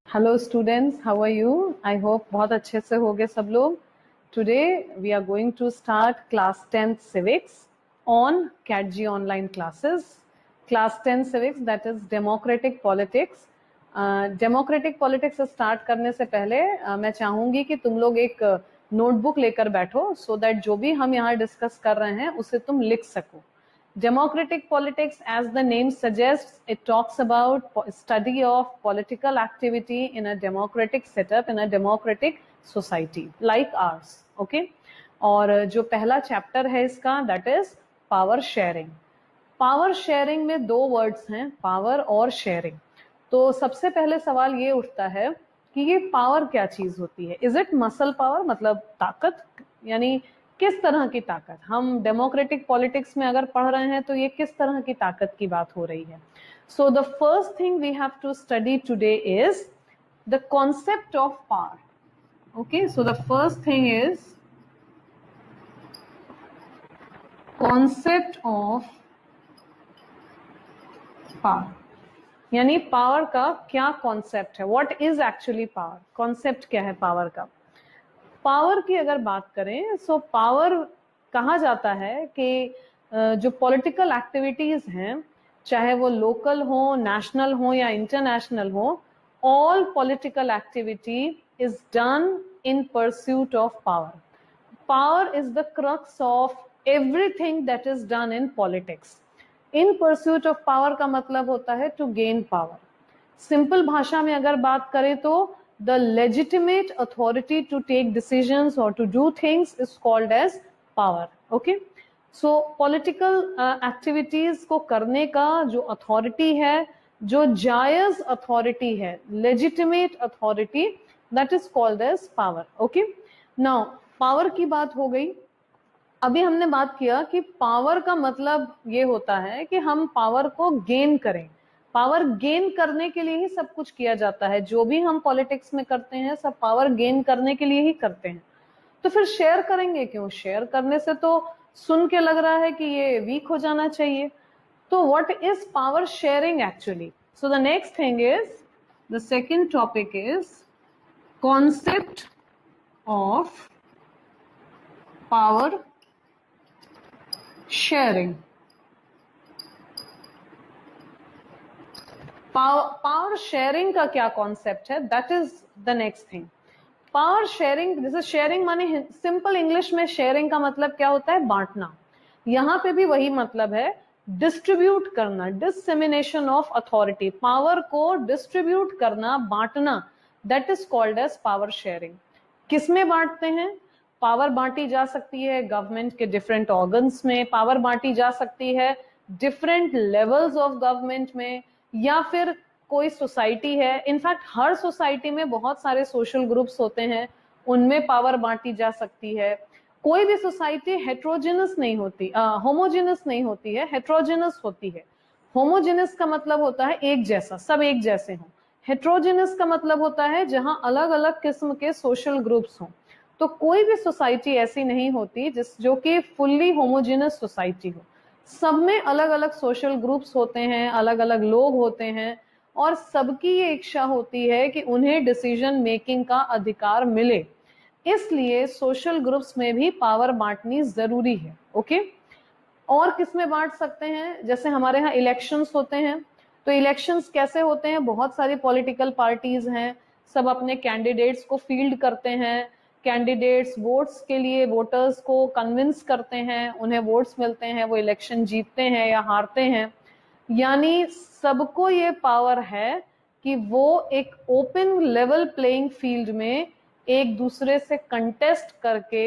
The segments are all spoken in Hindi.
Hello students, how are you? I hope बहुत अच्छे से होंगे सब लोग। Today we are going to start class 10th civics on CATG online classes. Class 10 civics, that is democratic politics. Democratic politics start करने से पहले मैं चाहूंगी कि तुम लोग एक नोटबुक लेकर बैठो सो दैट जो भी हम यहाँ डिस्कस कर रहे हैं उसे तुम लिख सको। Democratic politics, as the name suggests, it talks about study of political activity in a democratic setup, in a democratic society like ours. Okay? और जो पहला चैप्टर है इसका, that is power sharing. Power sharing में दो वर्ड्स हैं, पावर और शेयरिंग। तो सबसे पहले सवाल ये उठता है कि ये पावर क्या चीज होती है? इज इट मसल पावर, मतलब ताकत? यानी किस तरह की ताकत? हम डेमोक्रेटिक पॉलिटिक्स में अगर पढ़ रहे हैं तो ये किस तरह की ताकत की बात हो रही है? So the first thing we have to study today is the concept of power. Okay, so the first thing is concept of power. यानी पावर का क्या कॉन्सेप्ट है, what is actually power, concept क्या है पावर का। पावर की अगर बात करें सो पावर कहा जाता है कि जो पॉलिटिकल एक्टिविटीज हैं, चाहे वो लोकल हो, नेशनल हो या इंटरनेशनल हो, all political activity is done in pursuit of power. Power is the crux of everything that is done in politics. In pursuit of power का मतलब होता है टू गेन पावर। सिंपल भाषा में अगर बात करें तो the legitimate authority to take decisions और to do things is called as power. Okay, so political activities को करने का जो अथॉरिटी है, जो जायज अथॉरिटी है, legitimate authority, that is called as power. Okay, now power की बात हो गई। अभी हमने बात किया कि पावर का मतलब ये होता है कि हम पावर को गेन करें। पावर गेन करने के लिए ही सब कुछ किया जाता है, जो भी हम पॉलिटिक्स में करते हैं सब पावर गेन करने के लिए ही करते हैं। तो फिर शेयर करेंगे क्यों? शेयर करने से तो सुन के लग रहा है कि ये वीक हो जाना चाहिए। तो what is power sharing actually? So the next thing is, the second topic is concept of power sharing. Power sharing का क्या कॉन्सेप्ट है, that is the next thing. Power sharing, जैसे शेयरिंग माने सिंपल इंग्लिश में शेयरिंग का मतलब क्या होता है? बांटना। यहां पे भी वही मतलब है, डिस्ट्रीब्यूट करना, डिसमिनेशन ऑफ अथॉरिटी, पावर को डिस्ट्रीब्यूट करना, बांटना, that is called as power sharing. किसमें बांटते हैं? पावर बांटी जा सकती है गवर्नमेंट के डिफरेंट ऑर्गन्स में, पावर बांटी जा सकती है डिफरेंट लेवल्स ऑफ गवर्नमेंट में, या फिर कोई सोसाइटी है, इनफैक्ट हर सोसाइटी में बहुत सारे सोशल ग्रुप्स होते हैं, उनमें पावर बांटी जा सकती है। कोई भी सोसाइटी हेट्रोजिनस नहीं होती, होमोजिनस नहीं होती है, हेट्रोजिनस होती है। होमोजिनस का मतलब होता है एक जैसा, सब एक जैसे हों। हेट्रोजिनस का मतलब होता है जहां अलग अलग किस्म के सोशल ग्रुप्स हों। तो कोई भी सोसाइटी ऐसी नहीं होती जो कि फुल्ली होमोजिनस सोसाइटी हो। सब में अलग अलग सोशल ग्रुप्स होते हैं, अलग अलग लोग होते हैं, और सबकी ये इच्छा होती है कि उन्हें डिसीजन मेकिंग का अधिकार मिले। इसलिए सोशल ग्रुप्स में भी पावर बांटनी जरूरी है। ओके, और किसमें बांट सकते हैं? जैसे हमारे यहाँ इलेक्शंस होते हैं, तो इलेक्शंस कैसे होते हैं? बहुत सारी पॉलिटिकल पार्टीज हैं, सब अपने कैंडिडेट्स को फील्ड करते हैं, कैंडिडेट्स वोट्स के लिए वोटर्स को कन्विंस करते हैं, उन्हें वोट्स मिलते हैं, वो इलेक्शन जीतते हैं या हारते हैं। यानी सबको ये पावर है कि वो एक ओपन लेवल प्लेइंग फील्ड में एक दूसरे से कंटेस्ट करके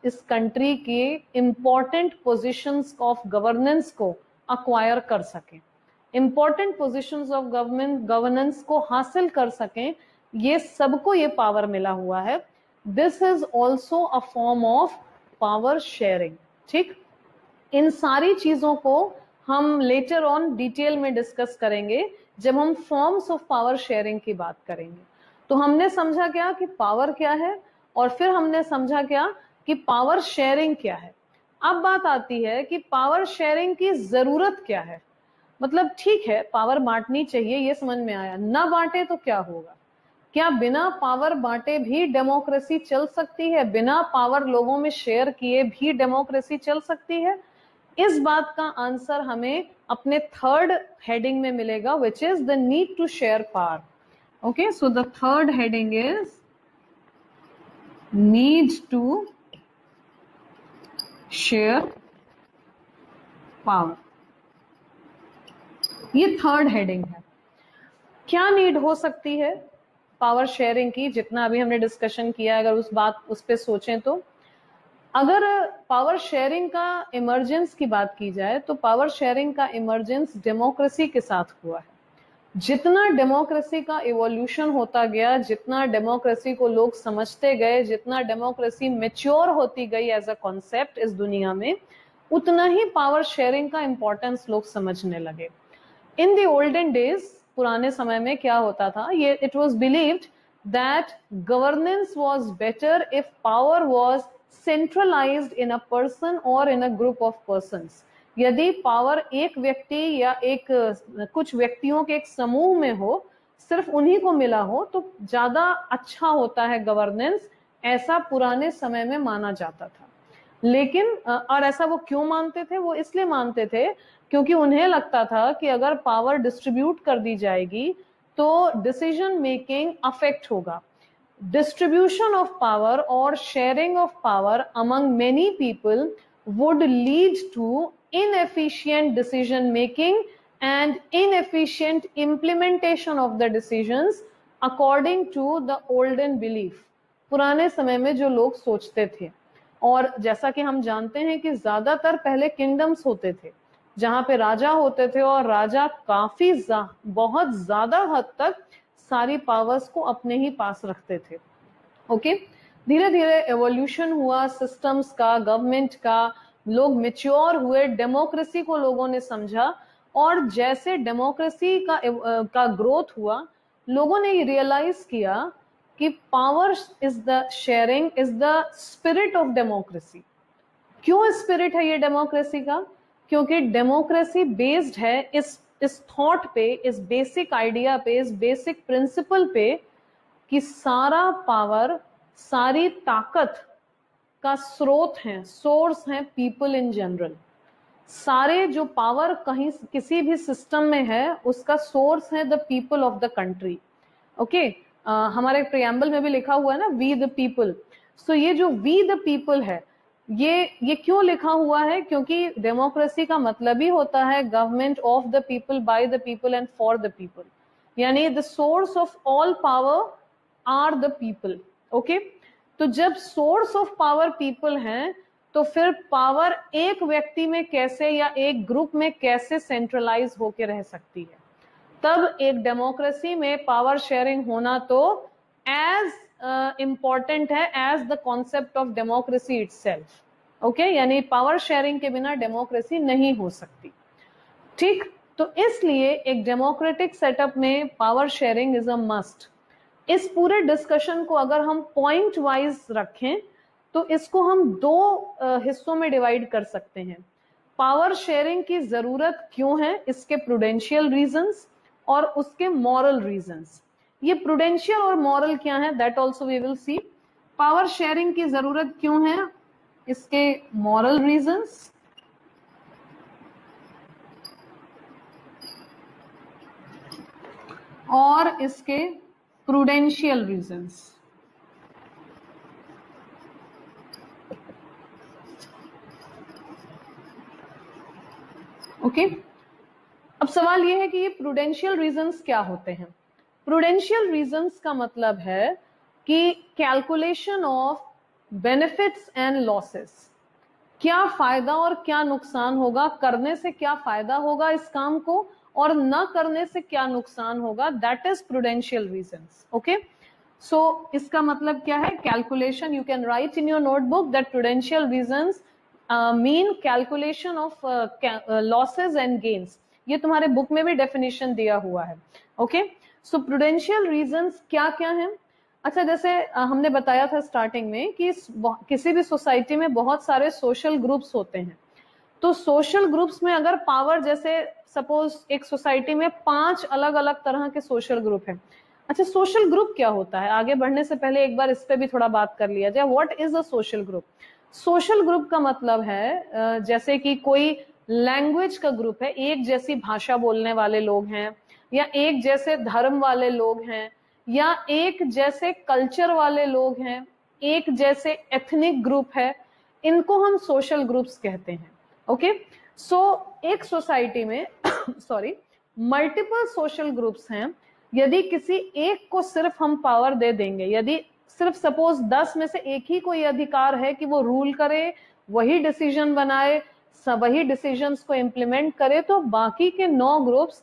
इस कंट्री की इंपॉर्टेंट पोजीशंस ऑफ गवर्नेंस को अक्वायर कर सकें, इंपॉर्टेंट पोजीशंस ऑफ गवर्नेंस को हासिल कर सकें। ये सबको ये पावर मिला हुआ है। This is also a form of power sharing. ठीक, इन सारी चीजों को हम लेटर ऑन डिटेल में डिस्कस करेंगे जब हम फॉर्म्स ऑफ पावर शेयरिंग की बात करेंगे। तो हमने समझा क्या कि पावर क्या है, और फिर हमने समझा क्या कि पावर शेयरिंग क्या है। अब बात आती है कि पावर शेयरिंग की जरूरत क्या है। मतलब ठीक है, पावर बांटनी चाहिए, ये समझ में आया, ना बांटे तो क्या होगा? क्या बिना पावर बांटे भी डेमोक्रेसी चल सकती है? बिना पावर लोगों में शेयर किए भी डेमोक्रेसी चल सकती है? इस बात का आंसर हमें अपने थर्ड हेडिंग में मिलेगा, which is the need to share power. Okay, so the third heading is need to share power. ये थर्ड हेडिंग है. क्या नीड हो सकती है पावर शेयरिंग की? जितना अभी हमने डिस्कशन किया, अगर उस पे सोचें तो अगर पावर शेयरिंग का इमर्जेंस की बात की जाए तो पावर शेयरिंग का इमर्जेंस डेमोक्रेसी के साथ हुआ है. जितना डेमोक्रेसी का इवोल्यूशन होता गया, जितना डेमोक्रेसी को लोग समझते गए, जितना डेमोक्रेसी मैच्योर होती गई एज अ कॉन्सेप्ट इस दुनिया में, उतना ही पावर शेयरिंग का इंपॉर्टेंस लोग समझने लगे. इन द ओल्डन डेज, पुराने समय में क्या होता था, ये it was believed that governance was better if power was centralised in a person और इन अ ग्रुप ऑफ पर्संस. यदि पावर एक व्यक्ति या कुछ व्यक्तियों के एक समूह में हो, सिर्फ उन्हीं को मिला हो, तो ज्यादा अच्छा होता है गवर्नेंस. ऐसा पुराने समय में माना जाता था. लेकिन और ऐसा वो क्यों मानते थे? वो इसलिए मानते थे क्योंकि उन्हें लगता था कि अगर पावर डिस्ट्रीब्यूट कर दी जाएगी तो डिसीजन मेकिंग अफेक्ट होगा. Distribution of power or sharing of power among many people would lead to inefficient decision making and inefficient implementation of the decisions according to the olden belief. पुराने समय में जो लोग सोचते थे, और जैसा कि हम जानते हैं कि ज्यादातर पहले किंगडम्स होते थे जहां पे राजा होते थे, और राजा बहुत ज्यादा हद तक सारी पावर्स को अपने ही पास रखते थे. ओके, धीरे धीरे एवोल्यूशन हुआ सिस्टम्स का, गवर्नमेंट का, लोग मैच्योर हुए, डेमोक्रेसी को लोगों ने समझा, और जैसे डेमोक्रेसी का ग्रोथ हुआ, लोगों ने ये रियलाइज किया कि power is the sharing is the spirit of democracy. क्यों स्पिरिट है ये डेमोक्रेसी का? क्योंकि डेमोक्रेसी बेस्ड है इस थॉट पे, इस बेसिक आइडिया पे, इस बेसिक प्रिंसिपल पे कि सारा पावर, सारी ताकत का स्रोत है, सोर्स है पीपल इन जनरल. सारे जो पावर कहीं किसी भी सिस्टम में है, उसका सोर्स है the people of the country. Okay, हमारे प्रियम्बल में भी लिखा हुआ है ना, वी द पीपल. सो ये जो वी द पीपल है, ये क्यों लिखा हुआ है? क्योंकि डेमोक्रेसी का मतलब ही होता है government of the people, by the people and for the people. यानी the source of all power are the people. Okay, तो जब सोर्स ऑफ पावर पीपल हैं, तो फिर पावर एक व्यक्ति में कैसे या एक ग्रुप में कैसे सेंट्रलाइज होके रह सकती है? तब एक डेमोक्रेसी में पावर शेयरिंग होना तो एज इम्पॉर्टेंट है as the concept of democracy itself. Okay, यानी पावर शेयरिंग के बिना डेमोक्रेसी नहीं हो सकती. ठीक, तो इसलिए एक डेमोक्रेटिक सेटअप में power sharing is a must. इस पूरे डिस्कशन को अगर हम पॉइंट वाइज रखें तो इसको हम दो हिस्सों में डिवाइड कर सकते हैं. पावर शेयरिंग की जरूरत क्यों है, इसके प्रूडेंशियल रीजंस और उसके मॉरल रीजंस. ये प्रूडेंशियल और मॉरल क्या है, that also we will see. Power sharing की जरूरत क्यों है, इसके मॉरल रीजंस, और इसके प्रूडेंशियल रीजंस. ओके, अब सवाल यह है कि ये प्रूडेंशियल रीजंस क्या होते हैं. प्रूडेंशियल रीजंस का मतलब है कि calculation of benefits and losses. क्या फायदा और क्या नुकसान होगा, करने से क्या फायदा होगा इस काम को, और न करने से क्या नुकसान होगा, that is prudential reasons. Okay, so इसका मतलब क्या है? Calculation, you can write in your notebook that prudential reasons mean calculation of losses and gains. ये तुम्हारे बुक में भी डेफिनेशन दिया हुआ है. ओके, सो प्रूडेंशियल रीजंस क्या क्या है? अच्छा, जैसे हमने बताया था स्टार्टिंग में कि किसी भी सोसाइटी में बहुत सारे सोशल ग्रुप्स होते हैं. तो सोशल ग्रुप्स में अगर पावर, जैसे सपोज एक सोसाइटी में 5 अलग अलग तरह के सोशल ग्रुप हैं, अच्छा, सोशल ग्रुप क्या होता है? आगे बढ़ने से पहले एक बार इस पे भी थोड़ा बात कर लिया जाए। What is a social group? Social group का मतलब है जैसे कि कोई लैंग्वेज का ग्रुप है, एक जैसी भाषा बोलने वाले लोग हैं, या एक जैसे धर्म वाले लोग हैं, या एक जैसे कल्चर वाले लोग हैं, एक जैसे एथनिक ग्रुप है, इनको हम सोशल ग्रुप्स कहते हैं। ओके, सो एक सोसाइटी में सॉरी मल्टीपल सोशल ग्रुप्स हैं। यदि किसी एक को सिर्फ हम पावर दे देंगे, यदि सिर्फ सपोज 10 में से एक ही कोई अधिकार है कि वो रूल करे, वही डिसीजन बनाए, वही डिसीजंस को इम्प्लीमेंट करे, तो बाकी के 9 ग्रुप्स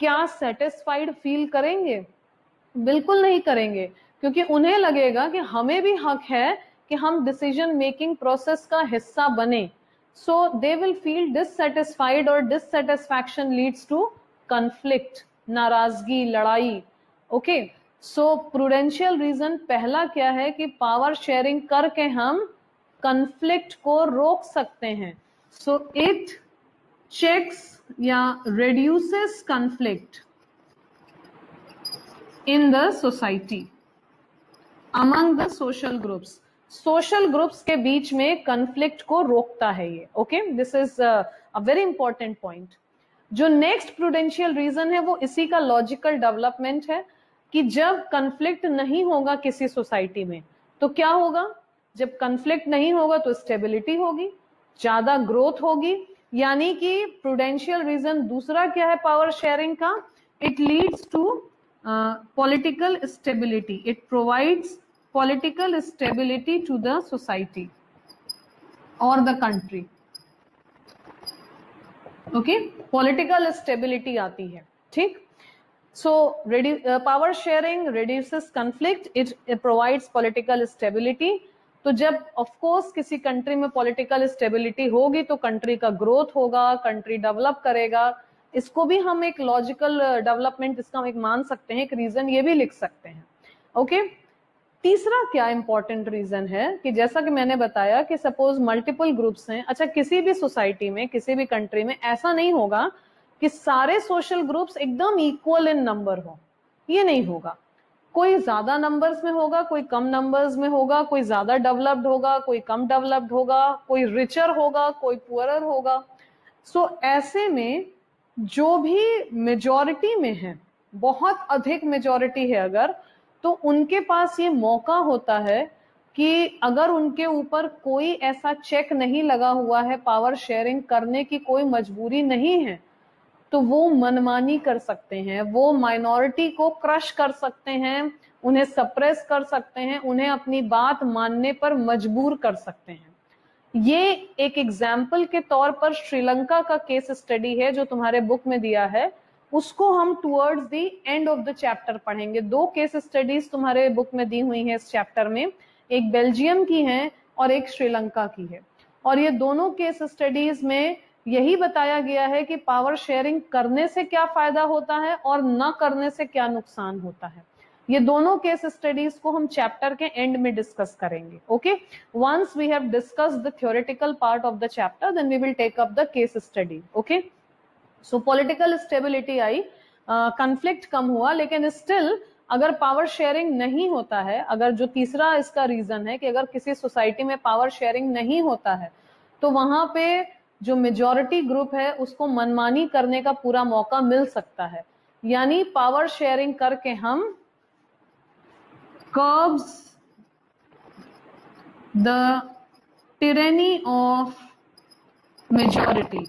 क्या सेटिस्फाइड फील करेंगे? बिल्कुल नहीं करेंगे, क्योंकि उन्हें लगेगा कि हमें भी हक है कि हम डिसीजन मेकिंग प्रोसेस का हिस्सा बने। सो दे विल फील डिससेटिस्फाइड, और डिससेटिस्फैक्शन लीड्स टू कॉन्फ्लिक्ट, नाराजगी, लड़ाई। ओके, सो प्रूडेंशियल रीजन पहला क्या है कि पावर शेयरिंग करके हम कॉन्फ्लिक्ट को रोक सकते हैं। सो इट चेक्स या reduces conflict in the society among the social groups। Social groups के बीच में कन्फ्लिक्ट को रोकता है ये। Okay, this is a very important point. जो नेक्स्ट प्रूडेंशियल रीजन है वो इसी का लॉजिकल डेवलपमेंट है कि जब कन्फ्लिक्ट नहीं होगा किसी सोसाइटी में तो क्या होगा? जब कन्फ्लिक्ट नहीं होगा तो स्टेबिलिटी होगी, ज्यादा ग्रोथ होगी। यानी कि प्रूडेंशियल रीजन दूसरा क्या है पावर शेयरिंग का? It leads to political stability, it provides political stability to the society or the country। okay, political stability आती है, ठीक। so power sharing reduces conflict, it provides political stability। तो जब ऑफ कोर्स किसी कंट्री में पॉलिटिकल स्टेबिलिटी होगी तो कंट्री का ग्रोथ होगा, कंट्री डेवलप करेगा। इसको भी हम एक लॉजिकल डेवलपमेंट इसका हम एक मान सकते हैं, एक रीजन ये भी लिख सकते हैं। ओके, तीसरा क्या इंपॉर्टेंट रीजन है कि जैसा कि मैंने बताया कि सपोज मल्टीपल ग्रुप्स हैं। अच्छा, किसी भी सोसाइटी में, किसी भी कंट्री में ऐसा नहीं होगा कि सारे सोशल ग्रुप्स एकदम इक्वल इन नंबर हो, ये नहीं होगा। कोई ज्यादा नंबर्स में होगा, कोई कम नंबर्स में होगा, कोई ज्यादा डेवलप्ड होगा, कोई कम डेवलप्ड होगा, कोई रिचर होगा, कोई पुअरर होगा। सो ऐसे में जो भी मेजॉरिटी में है, बहुत अधिक मेजॉरिटी है अगर, तो उनके पास ये मौका होता है कि अगर उनके ऊपर कोई ऐसा चेक नहीं लगा हुआ है, पावर शेयरिंग करने की कोई मजबूरी नहीं है, तो वो मनमानी कर सकते हैं, वो माइनॉरिटी को क्रश कर सकते हैं, उन्हें सप्रेस कर सकते हैं, उन्हें अपनी बात मानने पर मजबूर कर सकते हैं। ये एक एग्जाम्पल के तौर पर श्रीलंका का केस स्टडी है जो तुम्हारे बुक में दिया है, उसको हम towards the end of the chapter पढ़ेंगे। 2 केस स्टडीज तुम्हारे बुक में दी हुई हैं इस चैप्टर में, एक बेल्जियम की है और एक श्रीलंका की है। और ये दोनों केस स्टडीज में यही बताया गया है कि पावर शेयरिंग करने से क्या फायदा होता है और न करने से क्या नुकसान होता है। ये दोनों केस स्टडीज को हम चैप्टर के एंड में डिस्कस करेंगे। Okay, once we have discussed the theoretical part of the chapter then we will take up the case study. Okay, so political stability आई, कॉन्फ्लिक्ट कम हुआ, लेकिन स्टिल अगर पावर शेयरिंग नहीं होता है, अगर जो तीसरा इसका रीजन है कि अगर किसी सोसाइटी में पावर शेयरिंग नहीं होता है तो वहां पे जो मेजॉरिटी ग्रुप है उसको मनमानी करने का पूरा मौका मिल सकता है। यानी पावर शेयरिंग करके हम curbs the tyranny of majority।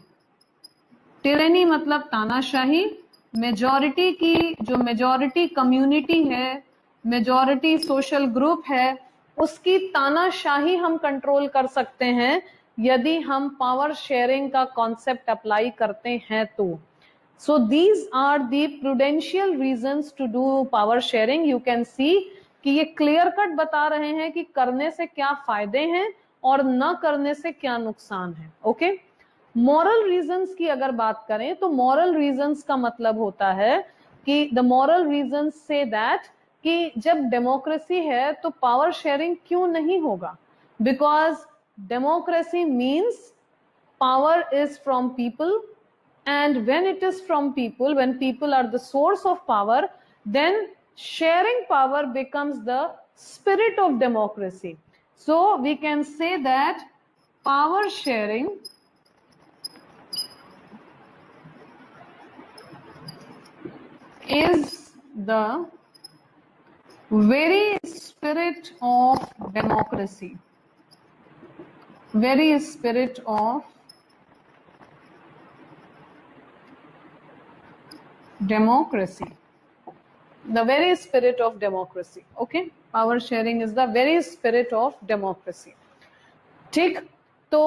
tyranny मतलब तानाशाही। मेजॉरिटी की जो मेजॉरिटी कम्युनिटी है, मेजॉरिटी सोशल ग्रुप है, उसकी तानाशाही हम कंट्रोल कर सकते हैं यदि हम पावर शेयरिंग का कॉन्सेप्ट अप्लाई करते हैं तो। So these are the prudential reasons to do power sharing. You can see कि ये क्लियर कट बता रहे हैं कि करने से क्या फायदे हैं और न करने से क्या नुकसान है। ओके, मॉरल रीजंस की अगर बात करें तो मॉरल रीजंस का मतलब होता है कि the moral reasons say that कि जब डेमोक्रेसी है तो पावर शेयरिंग क्यों नहीं होगा? Because democracy means power is from people, and when it is from people, when people are the source of power, then sharing power becomes the spirit of democracy. So we can say that power sharing is the very spirit of democracy. Very spirit of democracy. The very spirit of democracy. Okay, power sharing is the very spirit of democracy. ठीक, तो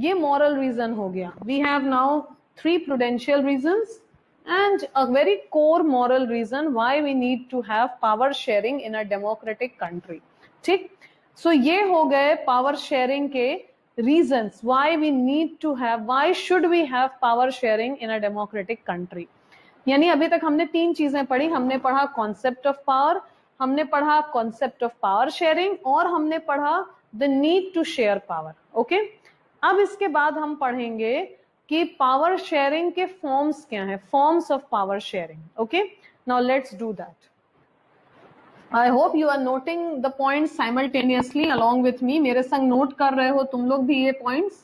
ये moral reason हो गया. We have now 3 prudential reasons and a very core moral reason why we need to have power sharing in a democratic country. ठीक, so ये हो गए power sharing के reasons why we need to have, why should we have power sharing in a democratic country. यानी अभी तक हमने 3 चीजें पढ़ी. हमने पढ़ा कॉन्सेप्ट ऑफ पावर, हमने पढ़ा कॉन्सेप्ट ऑफ पावर शेयरिंग और हमने पढ़ा the need to share power. Okay, अब इसके बाद हम पढ़ेंगे कि पावर शेयरिंग के फॉर्म्स क्या हैं, forms of power sharing. Okay, now let's do that. I hope you are noting the points simultaneously along with me. मेरे संग नोट कर रहे हो तुम लोग भी ये points.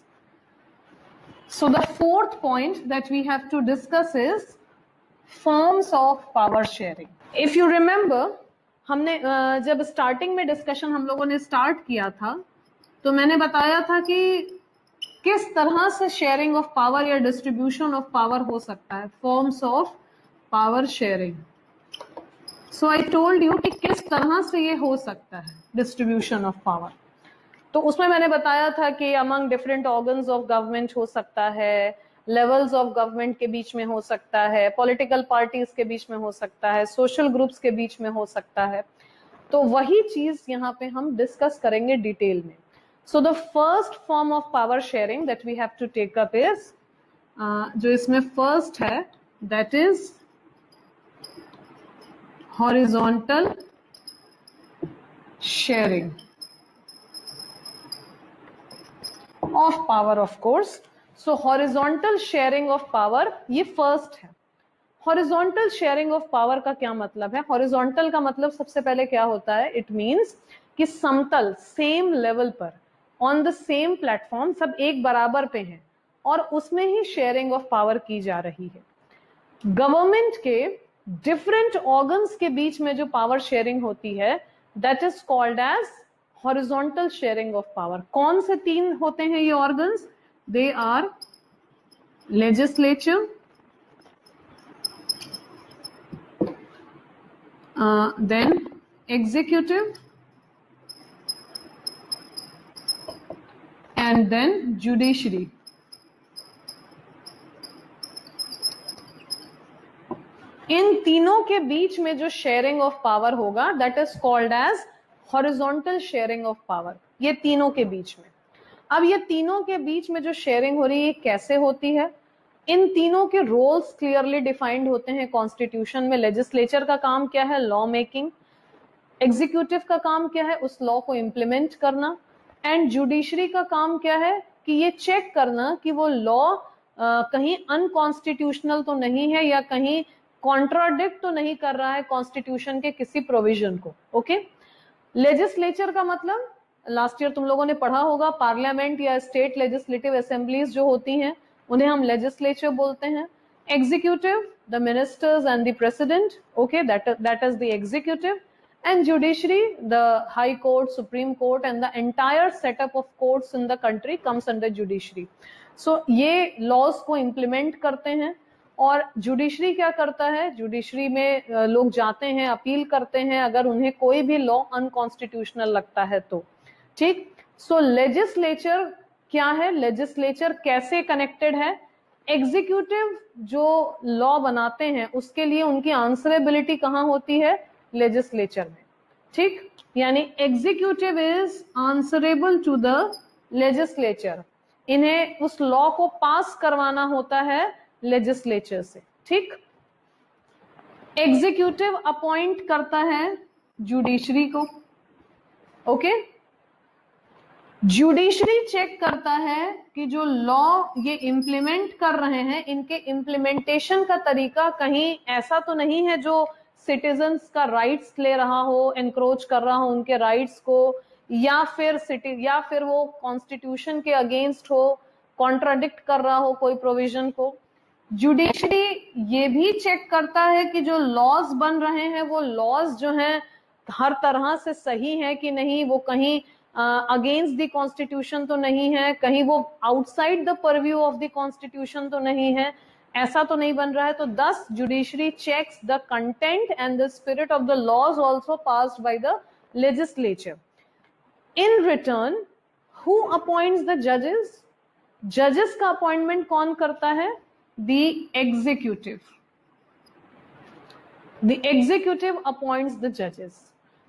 So the fourth point that we have to discuss is forms of power sharing. If you remember, हमने जब स्टार्टिंग में डिस्कशन हम लोगों ने स्टार्ट किया था तो मैंने बताया था कि किस तरह से शेयरिंग ऑफ पावर या डिस्ट्रीब्यूशन ऑफ पावर हो सकता है, forms of power sharing. So I told you कि किस तरह से ये हो सकता है डिस्ट्रीब्यूशन ऑफ पावर. तो उसमें मैंने बताया था कि among different organs of government हो सकता है, लेवल्स ऑफ गवर्नमेंट के बीच में हो सकता है, पॉलिटिकल पार्टीज के बीच में हो सकता है, सोशल ग्रुप्स के बीच में हो सकता है. तो वही चीज यहाँ पे हम डिस्कस करेंगे डिटेल में. So the first form of power sharing that we have to take up is, जो इसमें फर्स्ट है, that is horizontal sharing of power. Of course, so horizontal sharing of power ये फर्स्ट है. हॉरिजॉन्टल शेयरिंग ऑफ पावर का क्या मतलब है? हॉरिजॉन्टल का मतलब सबसे पहले क्या होता है? इट मींस कि समतल, सेम लेवल पर, ऑन द सेम प्लेटफॉर्म, सब एक बराबर पे हैं और उसमें ही शेयरिंग ऑफ पावर की जा रही है. गवर्नमेंट के डिफरेंट ऑर्गन्स के बीच में जो पावर शेयरिंग होती है that is called as horizontal sharing of power. कौन से 3 होते हैं ये organs? They are legislature, then executive, and then judiciary. इन तीनों के बीच में जो शेयरिंग ऑफ पावर होगा that is called as horizontal sharing of power. ये तीनों के बीच में. अब ये तीनों के बीच में जो शेयरिंग हो रही है कैसे होती है? इन तीनों के रोल्स क्लियरली डिफाइंड होते हैं कॉन्स्टिट्यूशन में. लेजिस्लेचर का काम क्या है? Law making. एग्जीक्यूटिव का काम क्या है? उस लॉ को इम्प्लीमेंट करना. एंड जुडिशरी का काम क्या है? कि ये चेक करना कि वो लॉ कहीं अनकॉन्स्टिट्यूशनल तो नहीं है या कहीं कॉन्ट्राडिक्ट तो नहीं कर रहा है कॉन्स्टिट्यूशन के किसी प्रोविजन को. ओके, लेजिस्लेचर का मतलब लास्ट ईयर तुम लोगों ने पढ़ा होगा, पार्लियामेंट या स्टेट लेजिस्लेटिव असेंबलीज जो होती हैं उन्हें हम लेजिस्लेचर बोलते हैं. Executive, the ministers and the president. Okay, that is the executive. And judiciary, the high court, supreme court and the entire setup of courts in the country comes under judiciary. So ये लॉज को इम्प्लीमेंट करते हैं. और जुडिशरी क्या करता है? जुडिशरी में लोग जाते हैं, अपील करते हैं अगर उन्हें कोई भी लॉ अनकॉन्स्टिट्यूशनल लगता है तो. ठीक, सो लेजिस्लेचर क्या है? लेजिस्लेचर कैसे कनेक्टेड है? एग्जीक्यूटिव जो लॉ बनाते हैं उसके लिए उनकी आंसरेबिलिटी कहां होती है? लेजिस्लेचर में. ठीक, यानी executive is answerable to the legislature. इन्हें उस लॉ को पास करवाना होता है लेजिस्लेचर से. ठीक, एग्जीक्यूटिव अपॉइंट करता है जुडिशरी को. ओके, जुडिशरी चेक करता है कि जो लॉ ये इम्प्लीमेंट कर रहे हैं इनके इम्प्लीमेंटेशन का तरीका कहीं ऐसा तो नहीं है जो सिटीजन्स का राइट्स ले रहा हो, एनक्रोच कर रहा हो उनके राइट्स को, या फिर वो कॉन्स्टिट्यूशन के अगेंस्ट हो, कॉन्ट्राडिक्ट कर रहा हो कोई प्रोविजन को। जुडिशरी ये भी चेक करता है कि जो लॉज बन रहे हैं वो लॉज जो हैं हर तरह से सही है कि नहीं, वो कहीं अगेंस्ट द कॉन्स्टिट्यूशन तो नहीं है, कहीं वो outside the purview of the constitution तो नहीं है, ऐसा तो नहीं बन रहा है। तो thus judiciary checks the content and the spirit of the laws also passed by the legislature. In return, who appoints the judges? Judges का appointment कौन करता है? The executive. The executive appoints the judges.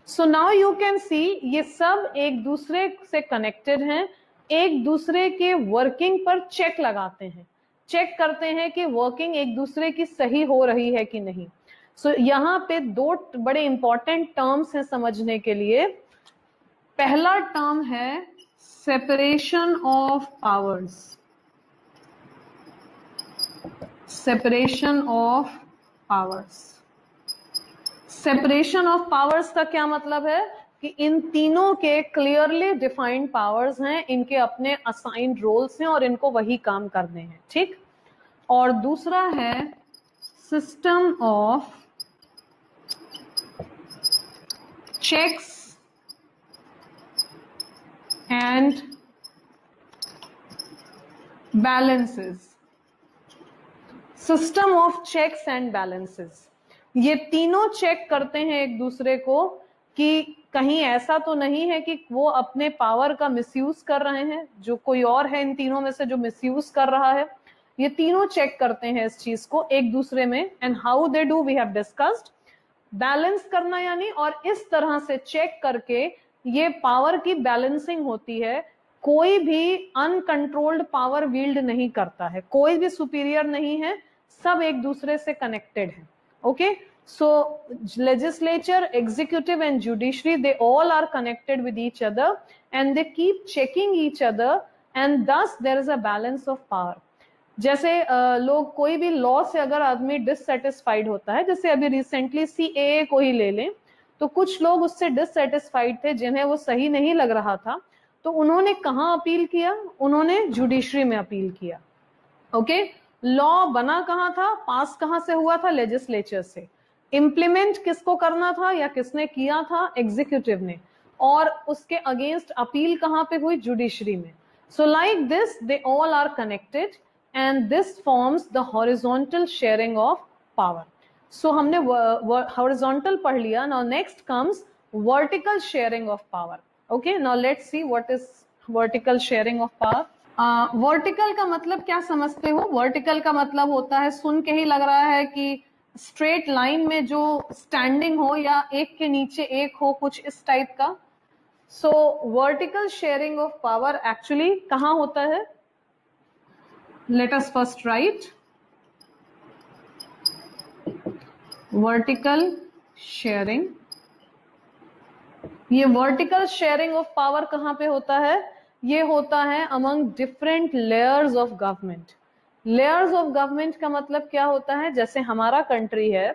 So now you can see ये सब एक दूसरे से कनेक्टेड हैं, एक दूसरे के वर्किंग पर चेक लगाते हैं, चेक करते हैं कि वर्किंग एक दूसरे की सही हो रही है कि नहीं। सो यहाँ पे दो बड़े इंपॉर्टेंट टर्म्स हैं समझने के लिए। पहला टर्म है separation of powers. Separation of powers. Separation of powers का क्या मतलब है कि इन तीनों के क्लियरली डिफाइंड पावर्स हैं, इनके अपने असाइंड रोल्स हैं और इनको वही काम करने हैं, ठीक। और दूसरा है system of checks and balances. System of checks and balances, ये तीनों चेक करते हैं एक दूसरे को कि कहीं ऐसा तो नहीं है कि वो अपने पावर का मिसयूज कर रहे हैं, जो कोई और है इन तीनों में से जो मिसयूज कर रहा है। ये तीनों चेक करते हैं इस चीज को एक दूसरे में। And how they do we have discussed. Balance करना यानी, और इस तरह से चेक करके ये पावर की बैलेंसिंग होती है। कोई भी अनकंट्रोल्ड पावर विल्ड नहीं करता है, कोई भी सुपीरियर नहीं है, सब एक दूसरे से कनेक्टेड है। Okay, so legislature, executive and judiciary, they all are connected with each other and they keep checking each other and thus there is a balance of power. जैसे लोग कोई भी लॉ से अगर आदमी डिससेटिस्फाइड होता है, जैसे अभी रिसेंटली CAA को ही ले लें, तो कुछ लोग उससे डिससेटिस्फाइड थे जिन्हें वो सही नहीं लग रहा था, तो उन्होंने कहाँ अपील किया? उन्होंने जुडिशरी में अपील किया। ओके, लॉ बना कहाँ था, पास कहाँ से हुआ था? लेजिस्लेचर से। इम्प्लीमेंट किसको करना था या किसने किया था? एग्जीक्यूटिव ने। और उसके अगेंस्ट अपील कहाँ पे हुई? जुडिशरी में। So like this they all are connected and this forms the horizontal sharing of power. So हमने हॉरिजॉन्टल पढ़ लिया। Now next comes vertical sharing of power. Okay, now let's see what is vertical sharing of power. Vertical का मतलब क्या समझते हो? वर्टिकल का मतलब होता है, सुन के ही लग रहा है कि स्ट्रेट लाइन में जो स्टैंडिंग हो या एक के नीचे एक हो, कुछ इस टाइप का। सो vertical sharing of power actually कहाँ होता है? लेट अस फर्स्ट राइट वर्टिकल शेयरिंग। ये वर्टिकल शेयरिंग ऑफ पावर कहाँ पे होता है? ये होता है among different layers of government. Layers of government का मतलब क्या होता है? जैसे हमारा कंट्री है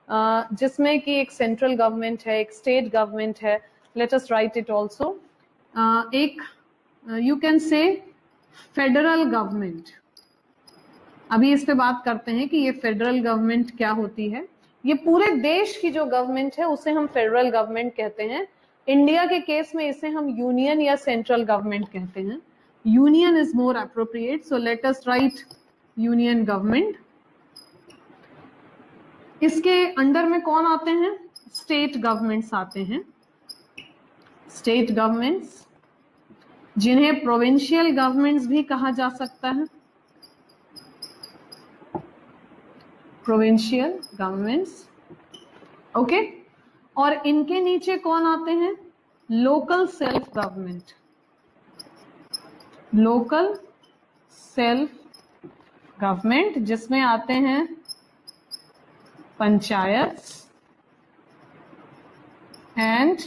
जिसमें कि एक सेंट्रल गवर्नमेंट है, एक स्टेट गवर्नमेंट है। Let us write it also. एक you can say federal government. अभी इस पे बात करते हैं कि ये फेडरल गवर्नमेंट क्या होती है। ये पूरे देश की जो गवर्नमेंट है उसे हम फेडरल गवर्नमेंट कहते हैं। इंडिया के केस में इसे हम यूनियन या सेंट्रल गवर्नमेंट कहते हैं। Union is more appropriate, so let us write union government. इसके अंडर में कौन आते हैं? स्टेट गवर्नमेंट्स आते हैं। स्टेट गवर्नमेंट्स, जिन्हें प्रोविंशियल गवर्नमेंट्स भी कहा जा सकता है। Provincial governments, okay. और इनके नीचे कौन आते हैं? Local self government. Local self government, जिसमें आते हैं panchayat and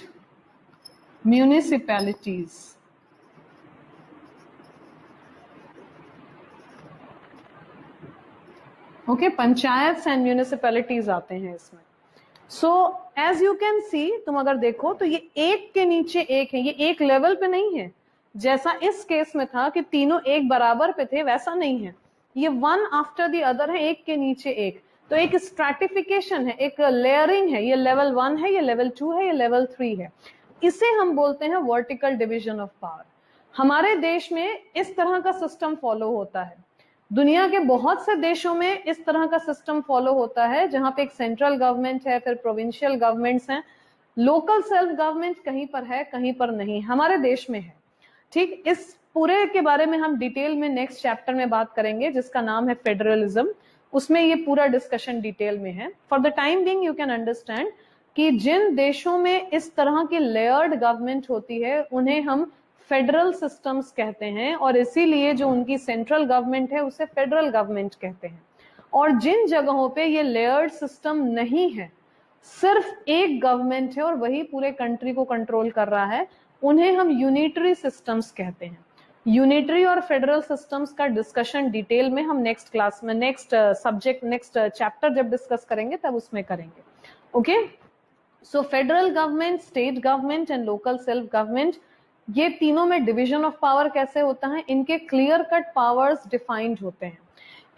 municipalities. Okay, panchayat and municipalities आते हैं इसमें। So as you can see, तुम अगर देखो तो ये एक के नीचे एक है, ये एक लेवल पे नहीं है। जैसा इस केस में था कि तीनों एक बराबर पे थे, वैसा नहीं है, ये वन आफ्टर द अदर है, एक के नीचे एक। तो एक स्ट्रैटिफिकेशन है, एक लेयरिंग है, ये लेवल 1 है, ये लेवल 2 है, ये लेवल 3 है। इसे हम बोलते हैं वर्टिकल डिवीजन ऑफ पावर। हमारे देश में इस तरह का सिस्टम फॉलो होता है। दुनिया के बहुत से देशों में इस तरह का सिस्टम फॉलो होता है, जहां पे एक सेंट्रल गवर्नमेंट है, फिर प्रोविंशियल गवर्नमेंट्स हैं, लोकल सेल्फ गवर्नमेंट कहीं पर है कहीं पर नहीं, हमारे देश में है। ठीक, इस पूरे के बारे में हम डिटेल में नेक्स्ट चैप्टर में बात करेंगे, जिसका नाम है फेडरलिज्म। उसमें ये पूरा डिस्कशन डिटेल में है। For the time being you can understand कि जिन देशों में इस तरह की लेयर्ड गवर्नमेंट होती है उन्हें हम फेडरल सिस्टम्स कहते हैं, और इसीलिए जो उनकी सेंट्रल गवर्नमेंट है उसे फेडरल गवर्नमेंट कहते हैं। और जिन जगहों पे ये लेयर्ड सिस्टम नहीं है, सिर्फ एक गवर्नमेंट है और वही पूरे कंट्री को कंट्रोल कर रहा है, उन्हें हम यूनिटरी सिस्टम्स कहते हैं। यूनिटरी और फेडरल सिस्टम्स का डिस्कशन डिटेल में हम नेक्स्ट क्लास में, नेक्स्ट सब्जेक्ट, नेक्स्ट चैप्टर जब डिस्कस करेंगे तब उसमें करेंगे। Okay, so federal government, state government and local self government, ये तीनों में डिवीजन ऑफ पावर कैसे होता है, इनके क्लियर कट पावर्स डिफाइंड होते हैं।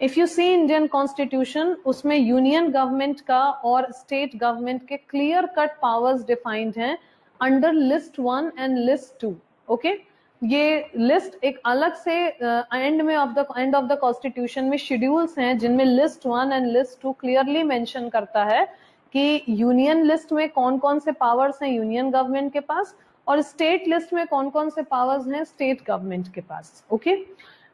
If you see Indian constitution, उसमें यूनियन गवर्नमेंट का और स्टेट गवर्नमेंट के क्लियर कट पावर्स डिफाइंड हैं under list 1 and list 2। Okay, ये लिस्ट एक अलग से एंड ऑफ द कॉन्स्टिट्यूशन में शेड्यूल्स हैं, जिनमें list 1 and list 2 clearly mention करता है कि यूनियन लिस्ट में कौन कौन से पावर्स हैं यूनियन गवर्नमेंट के पास, और स्टेट लिस्ट में कौन कौन से पावर्स हैं स्टेट गवर्नमेंट के पास। ओके,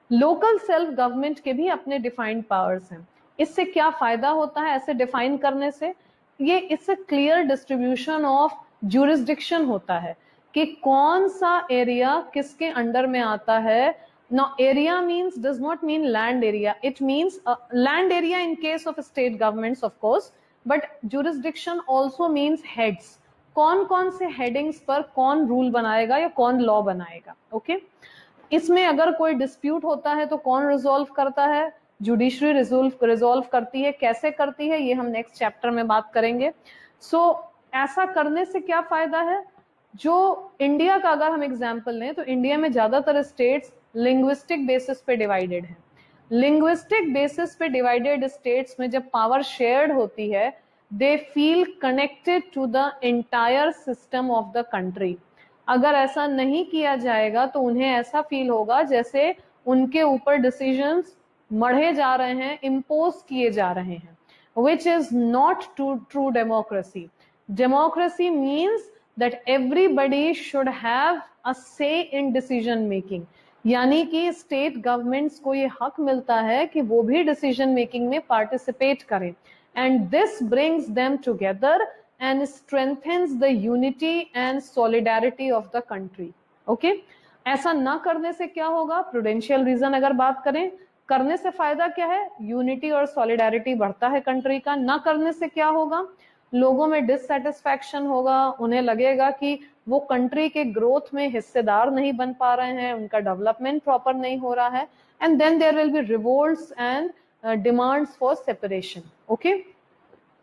लोकल सेल्फ गवर्नमेंट के भी अपने डिफाइंड पावर्स हैं। इससे क्या फायदा होता है ऐसे डिफाइन करने से, ये इससे क्लियर डिस्ट्रीब्यूशन ऑफ ज्यूरिसडिक्शन होता है कि कौन सा एरिया किसके अंडर में आता है। Now area means does not mean land area, it means land area in case of state governments of course, but jurisdiction also means heads, कौन कौन से हेडिंग्स पर कौन रूल बनाएगा या कौन लॉ बनाएगा। ओके, इसमें अगर कोई डिस्प्यूट होता है तो कौन रिजोल्व करता है, जुडिशरी रिजोल्व करती है, कैसे करती है ये हम नेक्स्ट चैप्टर में बात करेंगे। सो ऐसा करने से क्या फायदा है, जो इंडिया का अगर हम एग्जाम्पल लें तो इंडिया में ज्यादातर स्टेट्स लिंग्विस्टिक बेसिस पे डिवाइडेड है। लिंग्विस्टिक बेसिस पे डिवाइडेड स्टेट्स में जब पावर शेयर्ड होती है, they feel connected to the entire system of the country. अगर ऐसा नहीं किया जाएगा तो उन्हें ऐसा फील होगा जैसे उनके ऊपर डिसीजंस मढ़े जा रहे हैं, इम्पोज किए जा रहे हैं, which is not true democracy. Democracy means that everybody should have a say in decision making. यानी कि स्टेट गवर्नमेंट्स को ये हक मिलता है कि वो भी डिसीजन मेकिंग में पार्टिसिपेट करें, and this brings them together and strengthens the unity and solidarity of the country. Okay, ऐसा ना करने से क्या होगा, प्रूडेंशियल रीजन अगर बात करें, करने से फायदा क्या है, यूनिटी और सॉलिडारिटी बढ़ता है कंट्री का। ना करने से क्या होगा, लोगों में डिससेटिस्फैक्शन होगा, उन्हें लगेगा कि वो कंट्री के ग्रोथ में हिस्सेदार नहीं बन पा रहे हैं, उनका डेवलपमेंट प्रॉपर नहीं हो रहा है, and then there will be revolts and demands for separation. Okay,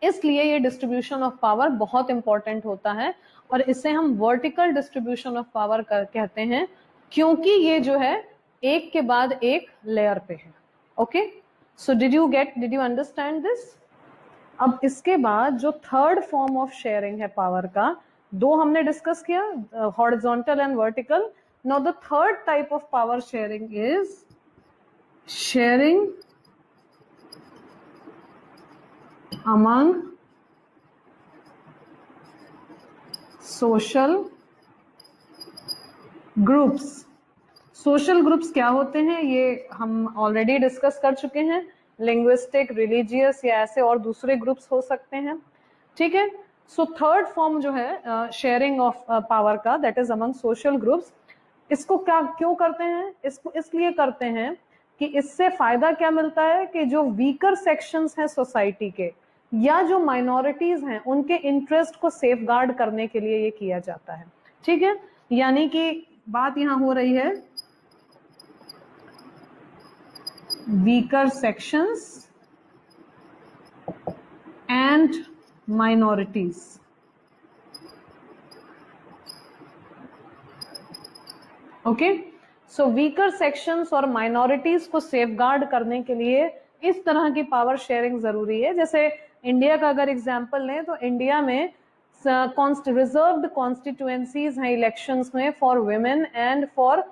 इसलिए ये डिस्ट्रीब्यूशन ऑफ पावर बहुत इंपॉर्टेंट होता है, और इसे हम वर्टिकल डिस्ट्रीब्यूशन ऑफ पावर कहते हैं, क्योंकि ये जो है एक के बाद एक लेयर पे है। Okay, so did you understand this. अब इसके बाद जो थर्ड फॉर्म ऑफ शेयरिंग है पावर का, दो हमने डिस्कस किया, horizontal and vertical. Now the third type of power sharing is sharing among social groups. Social groups क्या होते हैं ये हम ऑलरेडी डिस्कस कर चुके हैं, लिंग्विस्टिक, रिलीजियस या ऐसे और दूसरे ग्रुप्स हो सकते हैं। ठीक है, सो थर्ड फॉर्म जो है शेयरिंग ऑफ पावर का, that is among social groups. इसको क्या क्यों करते हैं, इसको इसलिए करते हैं कि इससे फायदा क्या मिलता है कि जो वीकर सेक्शंस हैं सोसाइटी के या जो माइनॉरिटीज हैं उनके इंटरेस्ट को सेफगार्ड करने के लिए ये किया जाता है। ठीक है, यानी कि बात यहां हो रही है weaker sections and minorities. Okay, so weaker sections और माइनॉरिटीज को सेफगार्ड करने के लिए इस तरह की पावर शेयरिंग जरूरी है। जैसे इंडिया का अगर एग्जांपल लें तो इंडिया में रिजर्व्ड कॉन्स्टिट्यूएंसीज हैं इलेक्शंस में for women and for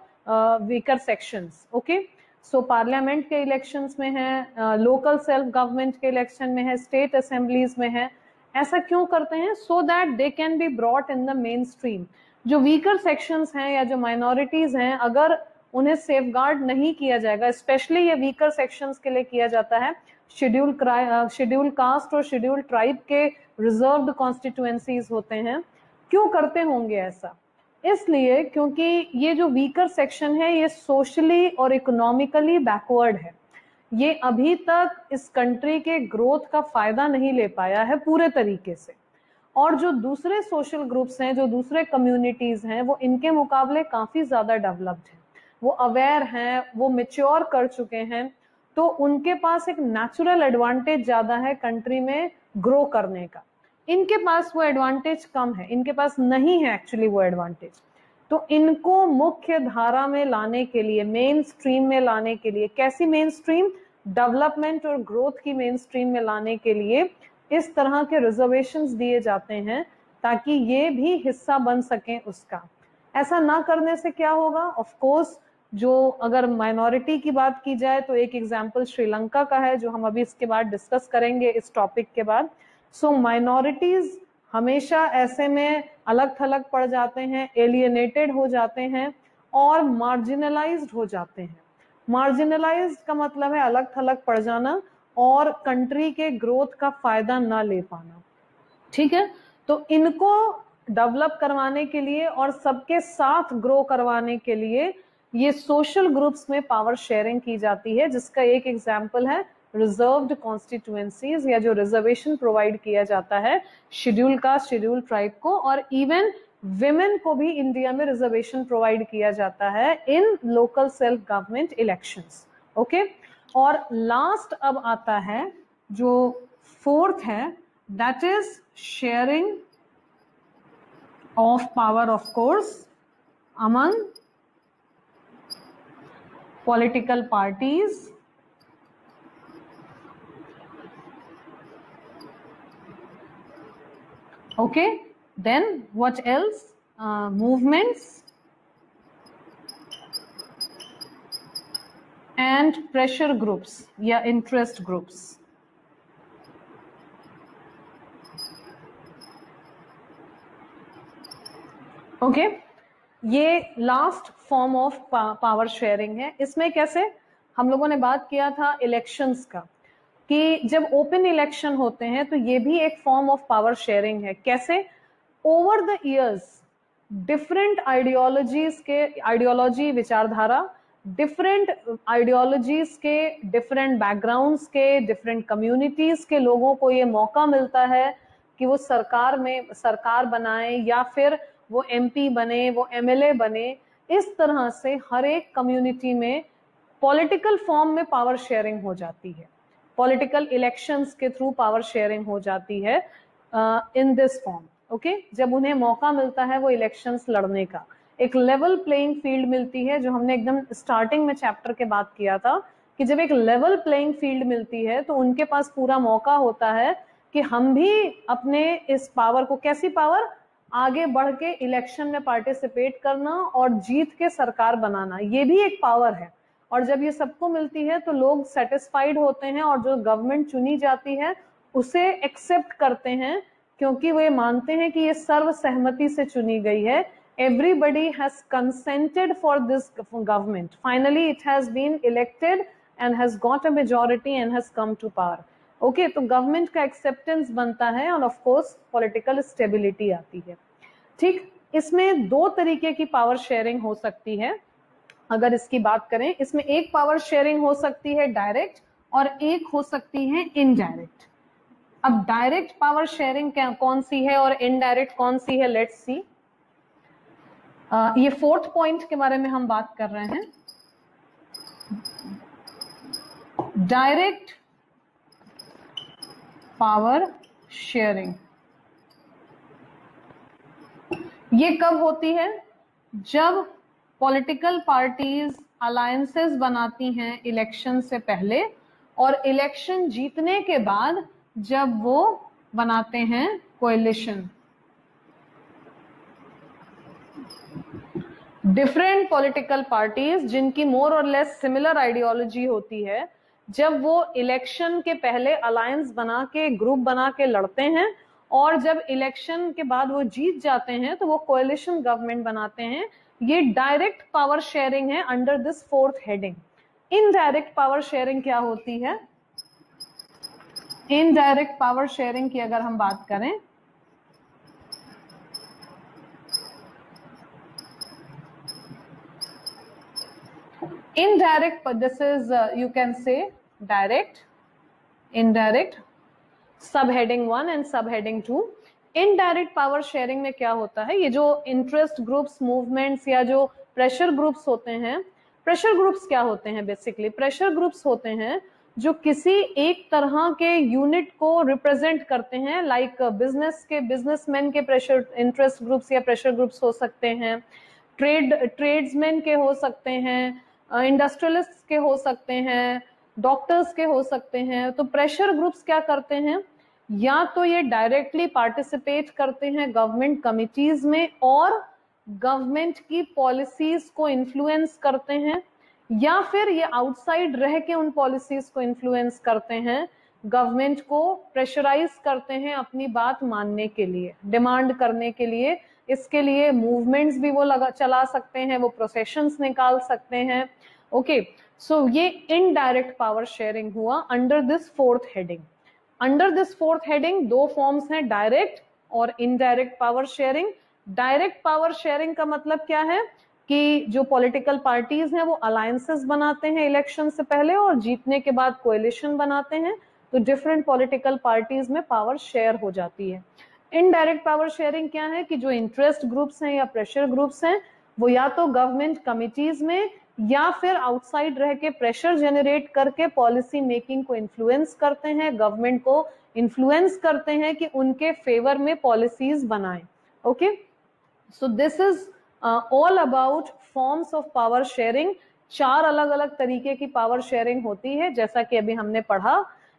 weaker sections. Okay, so parliament के इलेक्शंस में है, लोकल सेल्फ गवर्नमेंट के इलेक्शन में है, स्टेट असेंबलीज में है। ऐसा क्यों करते हैं? So that they can be brought in the main stream. जो वीकर सेक्शंस हैं या जो माइनॉरिटीज हैं, अगर उन्हें सेफगार्ड नहीं किया जाएगा, स्पेशली ये वीकर सेक्शंस के लिए किया जाता है, शेड्यूल कास्ट और शेड्यूल ट्राइब के रिजर्व्ड कॉन्स्टिट्यूएंसीज होते हैं। क्यों करते होंगे ऐसा? इसलिए क्योंकि ये जो वीकर सेक्शन है ये सोशली और इकोनॉमिकली बैकवर्ड है। ये अभी तक इस कंट्री के ग्रोथ का फायदा नहीं ले पाया है पूरे तरीके से। और जो दूसरे सोशल ग्रुप्स हैं, जो दूसरे कम्युनिटीज हैं, वो इनके मुकाबले काफी ज्यादा डेवलप्ड हैं, वो अवेयर हैं, वो मेच्योर कर चुके हैं, तो उनके पास एक नेचुरल एडवांटेज ज्यादा है कंट्री में ग्रो करने का। इनके पास वो एडवांटेज कम है, इनके पास नहीं है एक्चुअली वो एडवांटेज। तो इनको मुख्य धारा में लाने के लिए, मेन स्ट्रीम में लाने के लिए, कैसी मेन स्ट्रीम? डेवलपमेंट और ग्रोथ की मेन स्ट्रीम में लाने के लिए इस तरह के रिजर्वेशंस दिए जाते हैं ताकि ये भी हिस्सा बन सकें उसका। ऐसा ना करने से क्या होगा? ऑफ कोर्स, जो अगर माइनॉरिटी की बात की जाए तो एक एग्जांपल श्रीलंका का है जो हम अभी इसके बाद डिस्कस करेंगे इस टॉपिक के बाद। सो माइनॉरिटीज हमेशा ऐसे में अलग थलग पड़ जाते हैं, एलियनेटेड हो जाते हैं और मार्जिनलाइज्ड हो जाते हैं। मार्जिनलाइज्ड का मतलब है अलग थलग पड़ जाना और कंट्री के ग्रोथ का फायदा ना ले पाना। ठीक है, तो इनको डेवलप करवाने के लिए और सबके साथ ग्रो करवाने के लिए ये सोशल ग्रुप्स में पावर शेयरिंग की जाती है, जिसका एक एग्जांपल है रिजर्व्ड कॉन्स्टिट्यूएंसीज, या जो रिजर्वेशन प्रोवाइड किया जाता है शेड्यूल कास्ट, शेड्यूल ट्राइब को, और इवन विमेन को भी इंडिया में रिजर्वेशन प्रोवाइड किया जाता है in local self government elections. Okay, और लास्ट अब आता है जो फोर्थ है, that is sharing of power of course among political parties okay, then what else? Movements and pressure groups या interest groups। okay, ये last form of power sharing है। इसमें कैसे? हम लोगों ने बात किया था इलेक्शंस का, कि जब ओपन इलेक्शन होते हैं तो ये भी एक फॉर्म ऑफ पावर शेयरिंग है। कैसे? Over the years different ideology विचारधारा, डिफरेंट आइडियोलॉजीज के, डिफरेंट बैकग्राउंड्स के, डिफरेंट कम्युनिटीज के लोगों को ये मौका मिलता है कि वो सरकार बनाए या फिर वो एमपी बने, वो एमएलए बने। इस तरह से हर एक कम्युनिटी में पॉलिटिकल फॉर्म में पावर शेयरिंग हो जाती है, पॉलिटिकल इलेक्शंस के थ्रू पावर शेयरिंग हो जाती है इन दिस फॉर्म। ओके, जब उन्हें मौका मिलता है वो इलेक्शंस लड़ने का, एक लेवल प्लेइंग फील्ड मिलती है, जो हमने एकदम स्टार्टिंग में चैप्टर के बात किया था कि जब एक लेवल प्लेइंग फील्ड मिलती है तो उनके पास पूरा मौका होता है कि हम भी अपने इस पावर को, कैसी पावर, आगे बढ़ के इलेक्शन में पार्टिसिपेट करना और जीत के सरकार बनाना, ये भी एक पावर है। और जब ये सबको मिलती है तो लोग सेटिस्फाइड होते हैं और जो गवर्नमेंट चुनी जाती है उसे एक्सेप्ट करते हैं, क्योंकि वे मानते हैं कि ये सर्वसहमति से चुनी गई है। Everybody has consented for this government. Finally, it has been elected and has got a majority and has come to power. Okay, तो गवर्नमेंट का एक्सेप्टेंस बनता है और ऑफ कोर्स पॉलिटिकल स्टेबिलिटी आती है। ठीक, इसमें दो तरीके की पावर शेयरिंग हो सकती है। अगर इसकी बात करें, इसमें एक पावर शेयरिंग हो सकती है डायरेक्ट और एक हो सकती है इनडायरेक्ट। अब डायरेक्ट पावर शेयरिंग कौन सी है और इनडायरेक्ट कौन सी है, लेट्स सी। ये फोर्थ पॉइंट के बारे में हम बात कर रहे हैं, डायरेक्ट पावर शेयरिंग। ये कब होती है? जब पॉलिटिकल पार्टीज अलायंसेस बनाती हैं इलेक्शन से पहले, और इलेक्शन जीतने के बाद जब वो बनाते हैं कोएलिशन। डिफरेंट पॉलिटिकल पार्टीज जिनकी मोर और लेस सिमिलर आइडियोलॉजी होती है, जब वो इलेक्शन के पहले अलायंस बना के, ग्रुप बना के लड़ते हैं, और जब इलेक्शन के बाद वो जीत जाते हैं तो वो कोएलिशन गवर्नमेंट बनाते हैं। ये डायरेक्ट पावर शेयरिंग है under this fourth heading. Indirect power sharing क्या होती है? इनडायरेक्ट पावर शेयरिंग की अगर हम बात करें, indirect, this is you can say direct, indirect, subheading 1 and subheading 2। Indirect power sharing में क्या होता है? ये जो इंटरेस्ट ग्रुप्स, मूवमेंट्स या जो प्रेशर ग्रुप्स होते हैं, प्रेशर ग्रुप्स क्या होते हैं? बेसिकली प्रेशर ग्रुप्स होते हैं जो किसी एक तरह के यूनिट को रिप्रेजेंट करते हैं, लाइक बिजनेसमैन के प्रेशर इंटरेस्ट ग्रुप्स या प्रेशर ग्रुप्स हो सकते हैं, ट्रेड्समैन के हो सकते हैं, इंडस्ट्रियलिस्ट के हो सकते हैं, डॉक्टर्स के हो सकते हैं। तो प्रेशर ग्रुप्स क्या करते हैं? या तो ये डायरेक्टली पार्टिसिपेट करते हैं गवर्नमेंट कमिटीज में और गवर्नमेंट की पॉलिसीज को इन्फ्लुएंस करते हैं, या फिर ये आउटसाइड रह के उन पॉलिसीज को इन्फ्लुएंस करते हैं, गवर्नमेंट को प्रेशराइज करते हैं अपनी बात मानने के लिए, डिमांड करने के लिए। इसके लिए मूवमेंट्स भी वो चला सकते हैं, वो प्रोसेशंस निकाल सकते हैं। ओके, सो ये इनडायरेक्ट पावर शेयरिंग हुआ under this fourth heading. Under this fourth heading दो फॉर्म्स हैं, डायरेक्ट और indirect power sharing. Direct power sharing का मतलब क्या है कि जो पॉलिटिकल पार्टीज हैं वो अलायंसेस बनाते हैं इलेक्शन से पहले और जीतने के बाद कोएलिशन बनाते हैं, तो डिफरेंट पॉलिटिकल पार्टीज में पावर शेयर हो जाती है। इनडायरेक्ट पावर शेयरिंग क्या है कि जो इंटरेस्ट ग्रुप्स हैं या प्रेशर ग्रुप्स हैं वो या तो गवर्नमेंट कमिटीज में या फिर आउटसाइड रह के प्रेशर जनरेट करके पॉलिसी मेकिंग को इन्फ्लुएंस करते हैं, गवर्नमेंट को इन्फ्लुएंस करते हैं कि उनके फेवर में पॉलिसीज बनाएं। Okay, so this is all about forms of power sharing. 4 अलग अलग तरीके की पावर शेयरिंग होती है जैसा कि अभी हमने पढ़ा।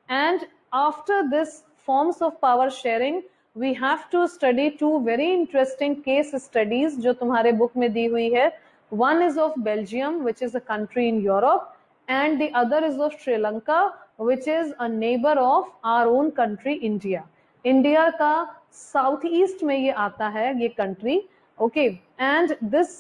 And after this forms of power sharing we have to study 2 very interesting case studies जो तुम्हारे बुक में दी हुई है। One is of Belgium, which is a country in Europe, and the other is of Sri Lanka, which is a neighbor of our own country, India. India का साउथ ईस्ट में ये आता है ये country. Okay, and this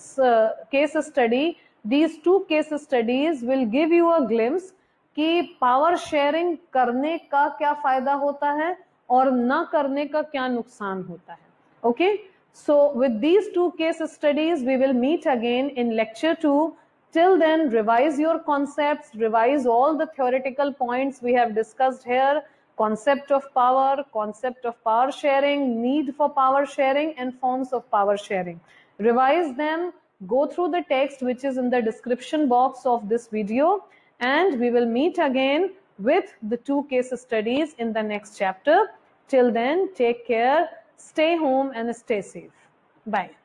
case study, these 2 case studies will give you a glimpse कि पावर शेयरिंग करने का क्या फायदा होता है और ना करने का क्या नुकसान होता है। Okay, so with these 2 case studies we will meet again in lecture 2। Till then revise your concepts, revise all the theoretical points we have discussed here, concept of power sharing, need for power sharing and forms of power sharing. Revise them, go through the text which is in the description box of this video, and we will meet again with the 2 case studies in the next chapter. Till then, take care, stay home and stay safe. Bye.